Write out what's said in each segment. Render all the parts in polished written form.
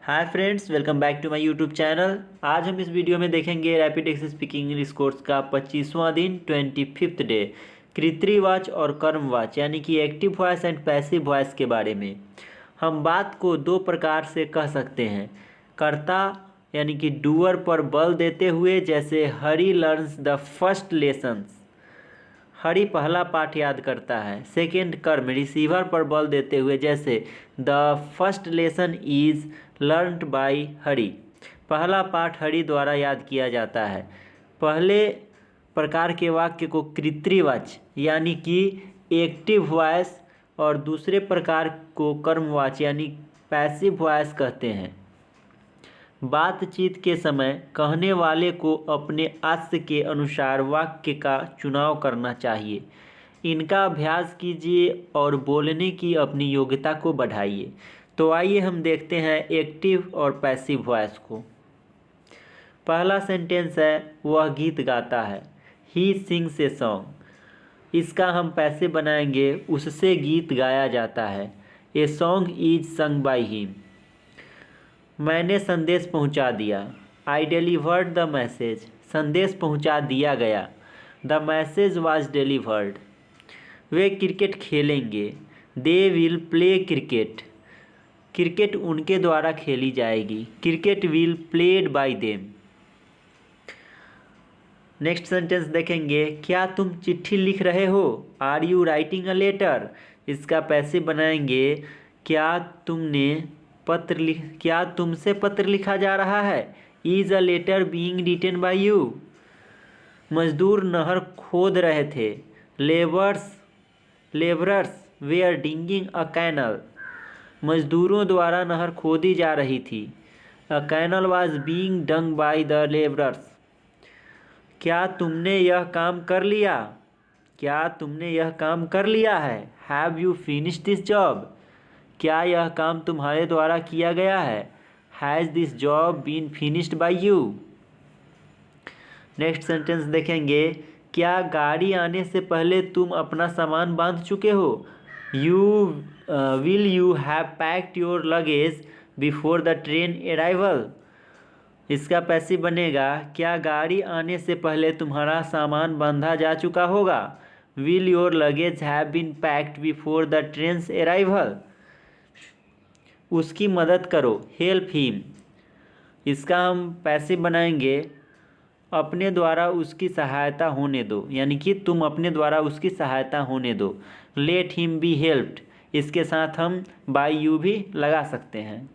Hi friends, welcome back to my YouTube channel. आज हम इस वीडियो में देखेंगे rapid access speaking English course का 25वां दिन 25th डे कृत्रिम वाच और कर्म वाच यानी कि active voice and passive voice के बारे में। हम बात को दो प्रकार से कह सकते हैं। कर्ता यानी कि डूअर पर बल देते हुए, जैसे हरी लर्न्स द फर्स्ट लेसन्स, हरी पहला पाठ याद करता है। सेकेंड कर्म रिसीवर पर बल देते हुए, जैसे the first lesson is learned by Hari, पहला पाठ हरी द्वारा याद किया जाता है। पहले प्रकार के वाक्य को कृत्रिवाच यानी कि एक्टिव वॉइस और दूसरे प्रकार को कर्मवाच यानी पैसिव वॉइस कहते हैं। बातचीत के समय कहने वाले को अपने आशय के अनुसार वाक्य का चुनाव करना चाहिए। इनका अभ्यास कीजिए और बोलने की अपनी योग्यता को बढ़ाइए। तो आइए हम देखते हैं एक्टिव और पैसिव वॉइस को। पहला सेंटेंस है, वह गीत गाता है। He sings a song. इसका हम पैसिव बनाएंगे, उससे गीत गाया जाता है। A song is sung by him. मैंने संदेश पहुंचा दिया। I delivered the message. संदेश पहुंचा दिया गया। The message was delivered. वे क्रिकेट खेलेंगे। They will play cricket. Cricket उनके द्वारा खेली जाएगी। Cricket will played by them. Next sentence देखेंगे, क्या तुम चिट्ठी लिख रहे हो? Are you writing a letter. इसका पैसिव बनाएंगे, क्या तुमसे पत्र लिखा जा रहा है? Is a letter being written by you. मजदूर नहर खोद रहे थे। Labourers were digging a canal. मजदूरों द्वारा नहर खोदी जा रही थी। A canal was being dug by the labourers. क्या तुमने यह काम कर लिया? क्या तुमने यह काम कर लिया है? Have you finished this job. क्या यह काम तुम्हारे द्वारा किया गया है? Has this job been finished by you. Next sentence देखेंगे, क्या गाड़ी आने से पहले तुम अपना सामान बांध चुके हो? Will you have packed your luggage before the train arrival. इसका पैसिव बनेगा, क्या गाड़ी आने से पहले तुम्हारा सामान बांधा जा चुका होगा? Will your luggage have been packed before the train's arrival. उसकी मदद करो, हेल्प हिम। इसका हम पैसिव बनाएंगे, अपने द्वारा उसकी सहायता होने दो, यानी कि तुम अपने द्वारा उसकी सहायता होने दो। Late him be helped. इसके साथ हम बाय यू भी लगा सकते हैं।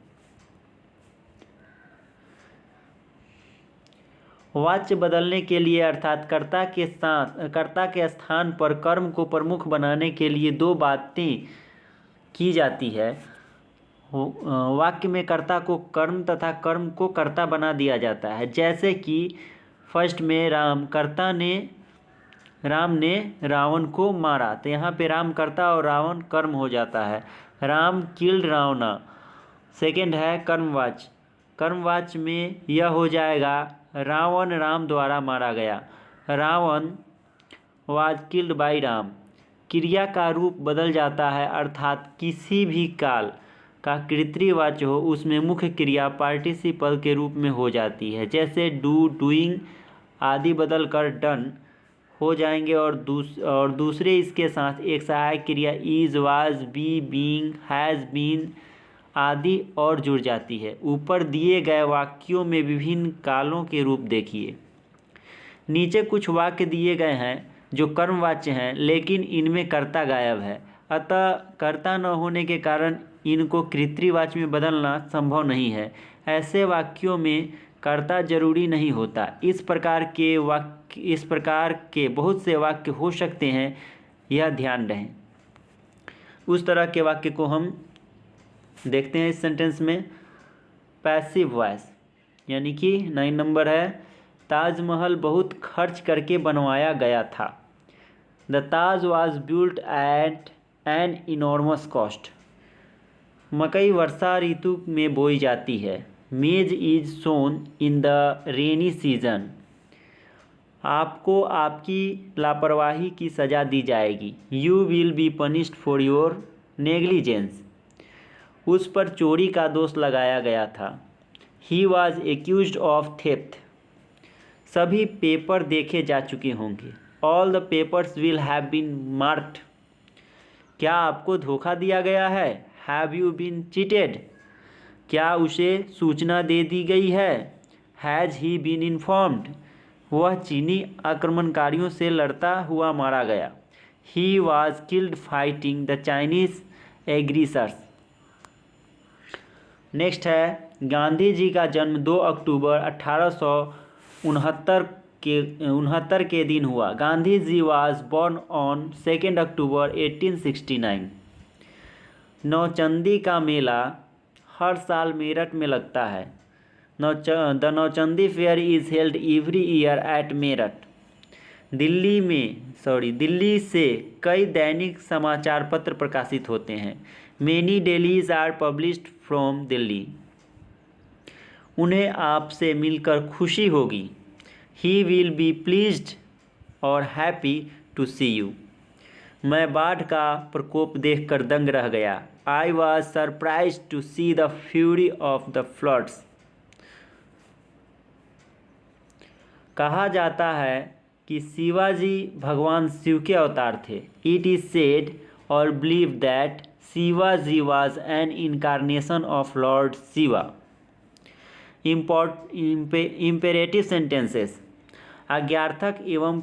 वाच्य बदलने के लिए अर्थात कर्ता के स्थान पर कर्म को प्रमुख बनाने के लिए दो बातें की जाती है। वाक्य में कर्ता को कर्म तथा कर्म को कर्ता बना दिया जाता है। जैसे कि फर्स्ट में राम ने रावण को मारा, तो यहाँ पे राम कर्ता और रावण कर्म हो जाता है। राम किल्ड रावणा। सेकेंड है कर्मवाच। कर्मवाच में यह हो जाएगा, रावण राम द्वारा मारा गया। Ravan was killed by Ram. क्रिया का रूप बदल जाता है, अर्थात किसी भी काल का कृत्रिवाच्य हो उसमें मुख्य क्रिया पार्टिसिपल के रूप में हो जाती है। जैसे डू, डूइंग आदि बदल कर डन हो जाएंगे और दूसरे इसके साथ एक सहायक क्रिया is, was, be, being, has been आदि और जुड़ जाती है। ऊपर दिए गए वाक्यों में विभिन्न कालों के रूप देखिए। नीचे कुछ वाक्य दिए गए हैं जो कर्मवाच्य हैं, लेकिन इनमें कर्ता गायब है, अतः कर्ता न होने के कारण इनको कृत्रिवाच्य में बदलना संभव नहीं है। ऐसे वाक्यों में कर्ता जरूरी नहीं होता। इस प्रकार के बहुत से वाक्य हो सकते हैं, यह ध्यान रहे। उस तरह के वाक्य को हम देखते हैं इस सेंटेंस में। पैसिव वॉइस यानी कि 9 नंबर है, ताजमहल बहुत खर्च करके बनवाया गया था। The Taj was built at an enormous cost. मकई वर्षा ऋतु में बोई जाती है। Maize is sown in the rainy season. आपको आपकी लापरवाही की सज़ा दी जाएगी। You will be punished for your negligence. उस पर चोरी का दोष लगाया गया था। He was accused of theft. सभी पेपर देखे जा चुके होंगे। All the papers will have been marked. क्या आपको धोखा दिया गया है? Have you been cheated? क्या उसे सूचना दे दी गई है? Has he been informed? वह चीनी आक्रमणकारियों से लड़ता हुआ मारा गया। He was killed fighting the Chinese aggressors. Next है, गांधी जी का जन्म 2 अक्टूबर 1869 के दिन हुआ। Gandhi ji was born on 2 October 1869। नौचंदी का मेला हर साल मेरठ में लगता है। The Nauchandi fair is held every year at Meerut. Delhi से कई दैनिक समाचार पत्र प्रकाशित होते हैं। Many dailies are published from Delhi. उन्हें आपसे मिलकर खुशी होगी। ही विल बी प्लीज्ड और हैप्पी टू सी यू। मैं बाढ़ का प्रकोप देखकर दंग रह गया। I was surprise to see the fury of the floods. कहा जाता है कि शिवाजी भगवान शिव के अवतार थे। इट इज़ सेड और believe that Shivaji was an incarnation of lord Shiva. Imperative sentences. आज्ञार्थक एवं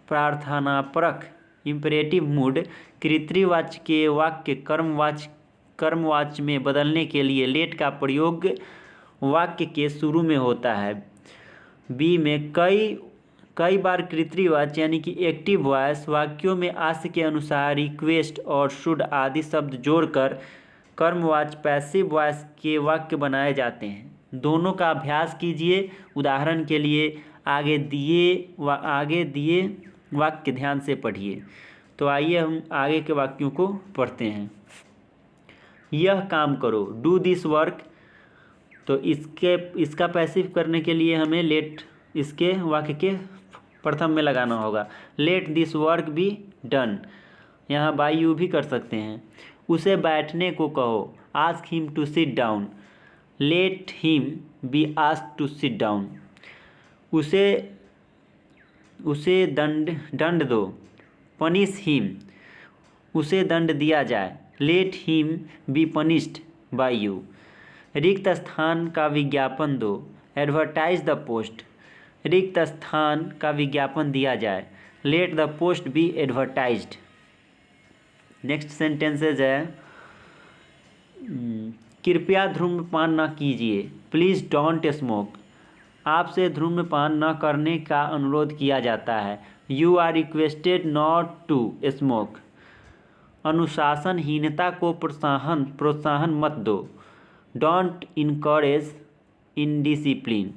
प्रार्थनापरक इम्पेरेटिव मूड कर्तृवाच्य के वाक्य कर्मवाच्य में बदलने के लिए लेट का प्रयोग वाक्य के शुरू में होता है। बी में कई बार कर्तृवाच्य यानी कि एक्टिव वॉइस वाक्यों में आशय के अनुसार रिक्वेस्ट और शुड आदि शब्द जोड़कर कर्मवाच्य पैसिव वॉइस के वाक्य बनाए जाते हैं। दोनों का अभ्यास कीजिए। उदाहरण के लिए आगे दिए वाक्य ध्यान से पढ़िए। तो आइए हम आगे के वाक्यों को पढ़ते हैं। यह काम करो, डू दिस वर्क। तो इसका पैसिव करने के लिए हमें लेट इसके वाक्य के प्रथम में लगाना होगा। Let this work be done. यहाँ बाय यू भी कर सकते हैं। उसे बैठने को कहो, ask him to sit down. Let him be asked to sit down. उसे दंड दो, पनिश हिम। उसे दंड दिया जाए, let him be punished by you. रिक्त स्थान का विज्ञापन दो, एडवर्टाइज द पोस्ट। रिक्त स्थान का विज्ञापन दिया जाए, let the post be advertised. Next sentences है, कृपया धूम्रपान न कीजिए, प्लीज़ डोंट स्मोक। आपसे धूम्रपान न करने का अनुरोध किया जाता है, you are requested not to smoke. अनुशासनहीनता को प्रोत्साहन मत दो, डोंट इनकरेज इनडिसिप्लिन।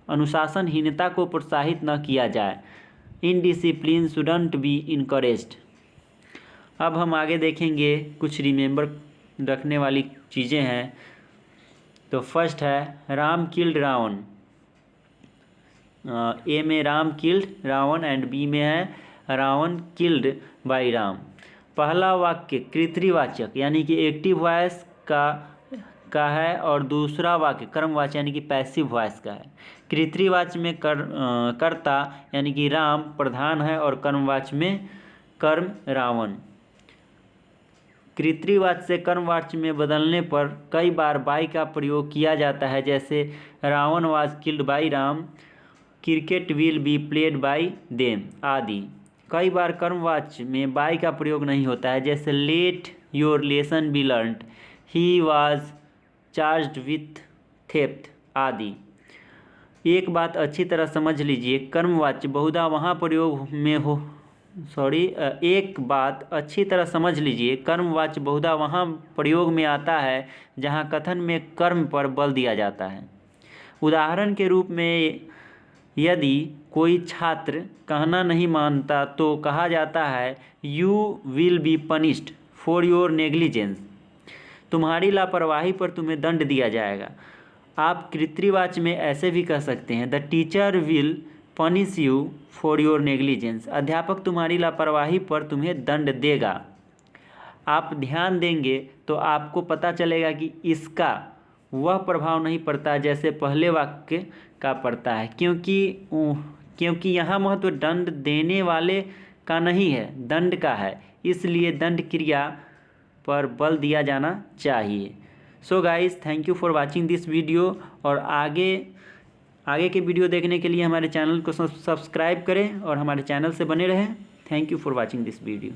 अनुशासनहीनता को प्रोत्साहित न किया जाए, इनडिसिप्लिन शुडंट बी इनकरेज्ड। अब हम आगे देखेंगे कुछ रिमेंबर रखने वाली चीज़ें हैं। तो फर्स्ट है राम किल्ड रावण। ए में Ram killed Ravan and B में है रावण किल्ड बाय राम। पहला वाक्य कर्तृवाचक यानी कि एक्टिव वॉइस का है और दूसरा वाक्य कर्मवाच्य यानी कि पैसिव वॉइस का है। कर्तृवाच्य में कर्ता यानी कि राम प्रधान है और कर्मवाच्य में कर्म रावण। कर्तृवाच्य से कर्मवाच्य में बदलने पर कई बार बाय का प्रयोग किया जाता है, जैसे Ravan was killed by Ram, cricket will be played by them आदि। कई बार कर्मवाच्य में बाय का प्रयोग नहीं होता है, जैसे let your lesson B learned, he was charged with theft आदि। एक बात अच्छी तरह समझ लीजिए, कर्मवाच्य बहुधा वहाँ प्रयोग में हो एक बात अच्छी तरह समझ लीजिए, कर्मवाच्य बहुधा वहाँ प्रयोग में आता है जहाँ कथन में कर्म पर बल दिया जाता है। उदाहरण के रूप में यदि कोई छात्र कहना नहीं मानता तो कहा जाता है you will be punished for your negligence. तुम्हारी लापरवाही पर तुम्हें दंड दिया जाएगा। आप कर्तृवाच्य में ऐसे भी कह सकते हैं, the teacher will punish you for your negligence. अध्यापक तुम्हारी लापरवाही पर तुम्हें दंड देगा। आप ध्यान देंगे तो आपको पता चलेगा कि इसका वह प्रभाव नहीं पड़ता जैसे पहले वाक्य का पड़ता है, क्योंकि यहाँ महत्व दंड देने वाले का नहीं है, दंड का है, इसलिए दंड क्रिया पर बल दिया जाना चाहिए। So guys, thank you for watching this video, और आगे के वीडियो देखने के लिए हमारे चैनल को सब्सक्राइब करें और हमारे चैनल से बने रहें। Thank you for watching this video.